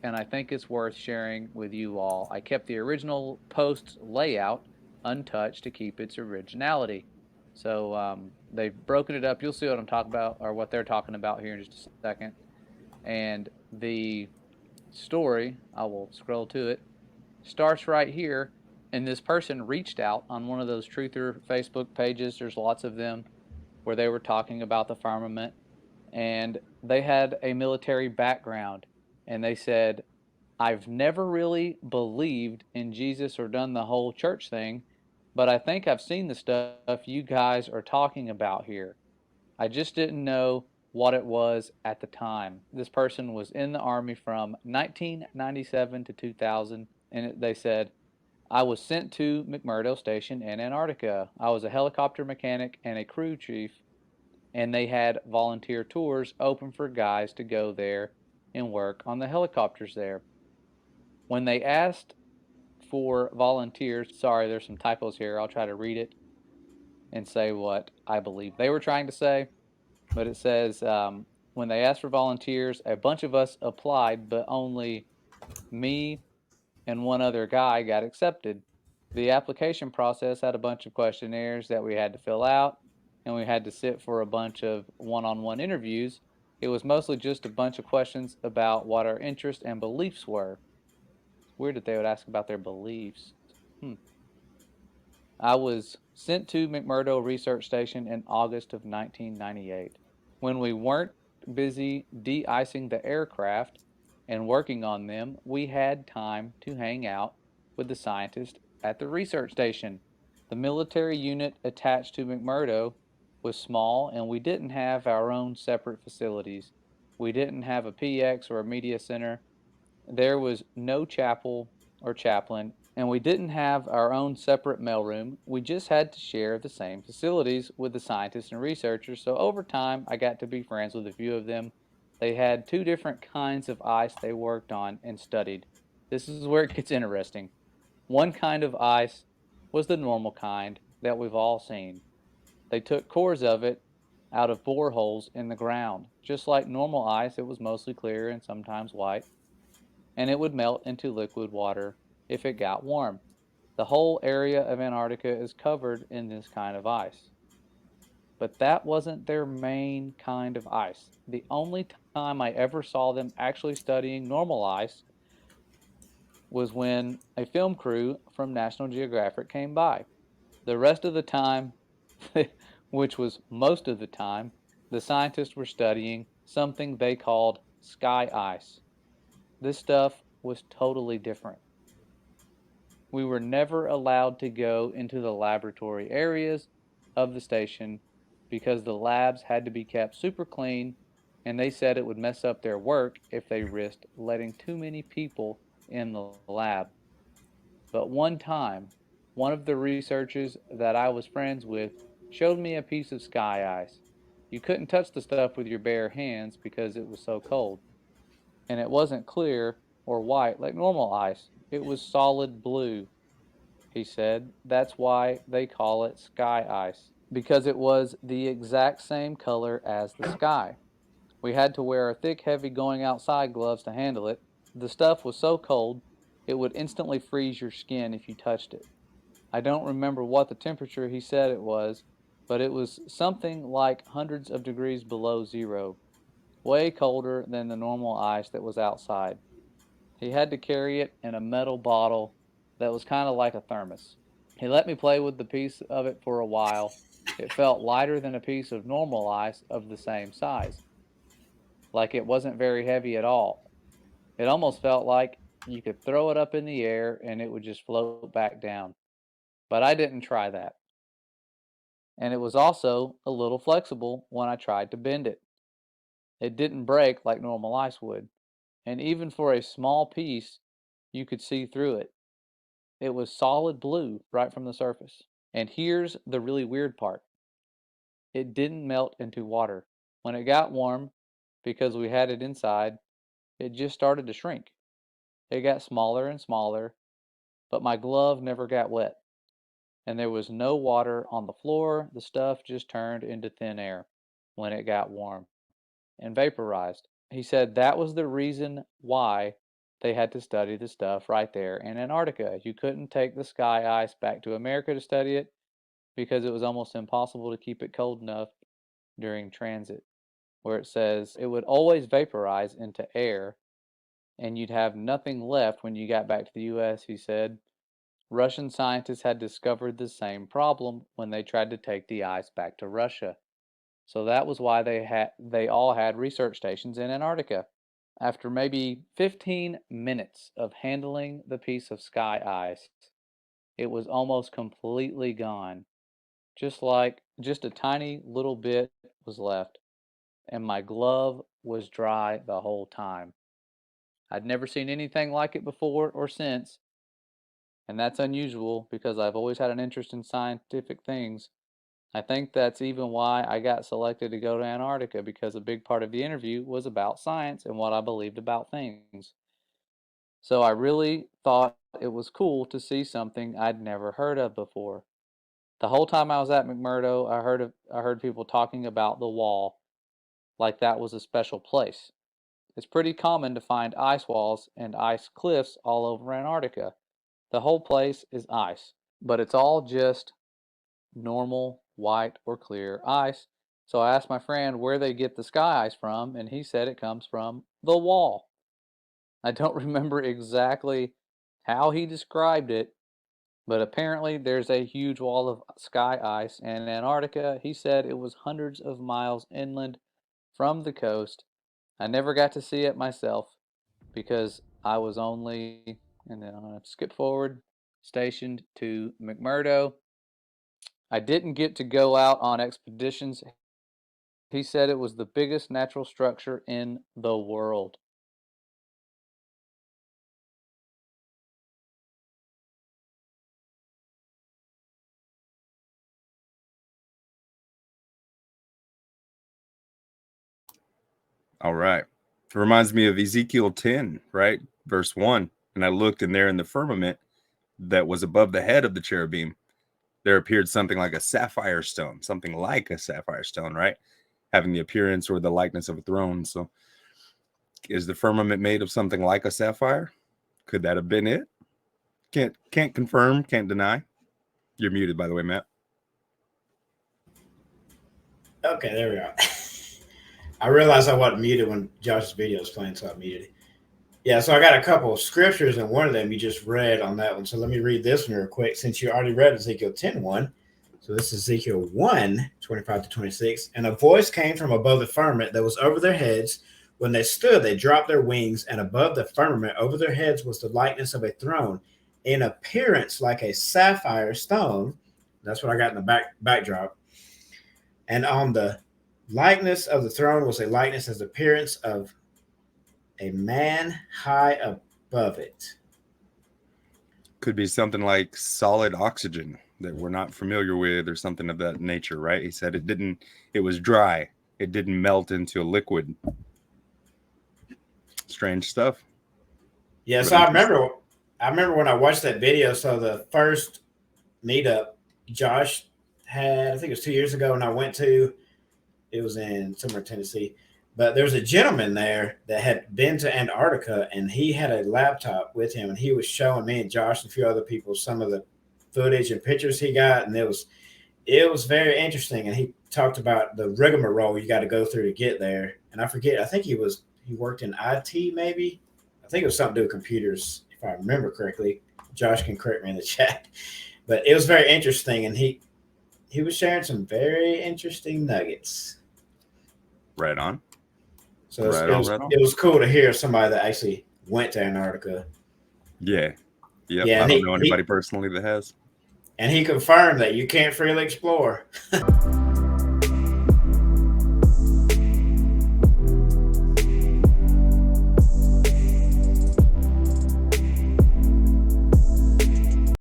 and I think it's worth sharing with you all. I kept the original post layout untouched to keep its originality. So they've broken it up. You'll see what I'm talking about, or what they're talking about here in just a second. And the story, I will scroll to it, starts right here. And this person reached out on one of those truther Facebook pages. There's lots of them where they were talking about the firmament, and they had a military background, and they said, I've never really believed in Jesus or done the whole church thing, but I think I've seen the stuff you guys are talking about here. I just didn't know what it was at the time. This person was in the Army from 1997 to 2000, and they said, I was sent to McMurdo Station in Antarctica. I was a helicopter mechanic and a crew chief, and they had volunteer tours open for guys to go there and work on the helicopters there. When they asked for volunteers, sorry, there's some typos here. I'll try to read it and say what I believe they were trying to say. But it says, when they asked for volunteers, a bunch of us applied, but only me and one other guy got accepted. The application process had a bunch of questionnaires that we had to fill out, and we had to sit for a bunch of one on one interviews. It was mostly just a bunch of questions about what our interests and beliefs were. It's weird that they would ask about their beliefs. I was sent to McMurdo Research Station in August of 1998. When we weren't busy de icing the aircraft and working on them, we had time to hang out with the scientists at the research station. The military unit attached to McMurdo was small, and we didn't have our own separate facilities. We didn't have a PX or a media center. There was no chapel or chaplain, and we didn't have our own separate mailroom. We just had to share the same facilities with the scientists and researchers. So over time, I got to be friends with a few of them. They had two different kinds of ice they worked on and studied. This is where it gets interesting. One kind of ice was the normal kind that we've all seen. They took cores of it out of boreholes in the ground. Just like normal ice, it was mostly clear and sometimes white, and it would melt into liquid water if it got warm. The whole area of Antarctica is covered in this kind of ice. But that wasn't their main kind of ice. The only time I ever saw them actually studying normal ice was when a film crew from National Geographic came by. The rest of the time, which was most of the time, the scientists were studying something they called sky ice. This stuff was totally different. We were never allowed to go into the laboratory areas of the station because the labs had to be kept super clean, and they said it would mess up their work if they risked letting too many people in the lab. But one time, one of the researchers that I was friends with showed me a piece of sky ice. You couldn't touch the stuff with your bare hands because it was so cold, and it wasn't clear or white like normal ice. It was solid blue, he said. That's why they call it sky ice, because it was the exact same color as the sky. We had to wear thick, heavy going outside gloves to handle it. The stuff was so cold, it would instantly freeze your skin if you touched it. I don't remember what the temperature he said it was, but it was something like hundreds of degrees below zero, way colder than the normal ice that was outside. He had to carry it in a metal bottle that was kind of like a thermos. He let me play with the piece of it for a while. It felt lighter than a piece of normal ice of the same size, like it wasn't very heavy at all. It almost felt like you could throw it up in the air and it would just float back down. But I didn't try that. And it was also a little flexible when I tried to bend it. It didn't break like normal ice would. And even for a small piece, you could see through it. It was solid blue right from the surface. And here's the really weird part: it didn't melt into water. When it got warm, because we had it inside, it just started to shrink. It got smaller and smaller, but my glove never got wet. And there was no water on the floor. The stuff just turned into thin air when it got warm and vaporized. He said that was the reason why they had to study the stuff right there in Antarctica. You couldn't take the sky ice back to America to study it because it was almost impossible to keep it cold enough during transit, where it says it would always vaporize into air and you'd have nothing left when you got back to the US, he said. Russian scientists had discovered the same problem when they tried to take the ice back to Russia. So that was why they all had research stations in Antarctica. After maybe 15 minutes of handling the piece of sky ice, it was almost completely gone. Just a tiny little bit was left, and my glove was dry the whole time. I'd never seen anything like it before or since, and that's unusual because I've always had an interest in scientific things. I think that's even why I got selected to go to Antarctica because a big part of the interview was about science and what I believed about things. So I really thought it was cool to see something I'd never heard of before. The whole time I was at McMurdo, I heard people talking about the wall like that was a special place. It's pretty common to find ice walls and ice cliffs all over Antarctica. The whole place is ice, but it's all just normal white or clear ice. So I asked my friend where they get the sky ice from, and he said it comes from the wall. I don't remember exactly how he described it, but apparently there's a huge wall of sky ice in Antarctica. He said it was hundreds of miles inland from the coast. I never got to see it myself because I was only, and then I'm going to skip forward, stationed to McMurdo. I didn't get to go out on expeditions. He said it was the biggest natural structure in the world. All right. It reminds me of Ezekiel 10, right? Verse 1. And I looked, and there in the firmament that was above the head of the cherubim, there appeared something like a sapphire stone, right? Having the appearance or the likeness of a throne. So is the firmament made of something like a sapphire? Could that have been it? Can't confirm, can't deny. You're muted, by the way, Matt. Okay, there we are. I realized I wasn't muted when Josh's video was playing, so I muted it. Yeah, so I got a couple of scriptures, and one of them you just read on that one. So let me read this one real quick since you already read Ezekiel 10:1. So this is Ezekiel 1:25-26. And a voice came from above the firmament that was over their heads. When they stood, they dropped their wings, and above the firmament over their heads was the likeness of a throne, in appearance like a sapphire stone. That's what I got in the backdrop. And on the likeness of the throne was a likeness as appearance of a man high above it. Could be something like solid oxygen that we're not familiar with or something of that nature, right? He said it was dry. It didn't melt into a liquid. Strange stuff. Yeah, so I remember when I watched that video. So the first meetup Josh had, I think it was 2 years ago, and I went to, it was in somewhere in Tennessee. But there was a gentleman there that had been to Antarctica, and he had a laptop with him, and he was showing me and Josh and a few other people some of the footage and pictures he got, and it was very interesting. And he talked about the rigmarole you got to go through to get there. And I forget, I think he worked in IT maybe. I think it was something to do with computers, if I remember correctly. Josh can correct me in the chat, but it was very interesting, and he was sharing some very interesting nuggets. Right on. So it was cool to hear somebody that actually went to Antarctica. Yeah. Yep. Yeah, I don't know anybody personally that has. And he confirmed that you can't freely explore.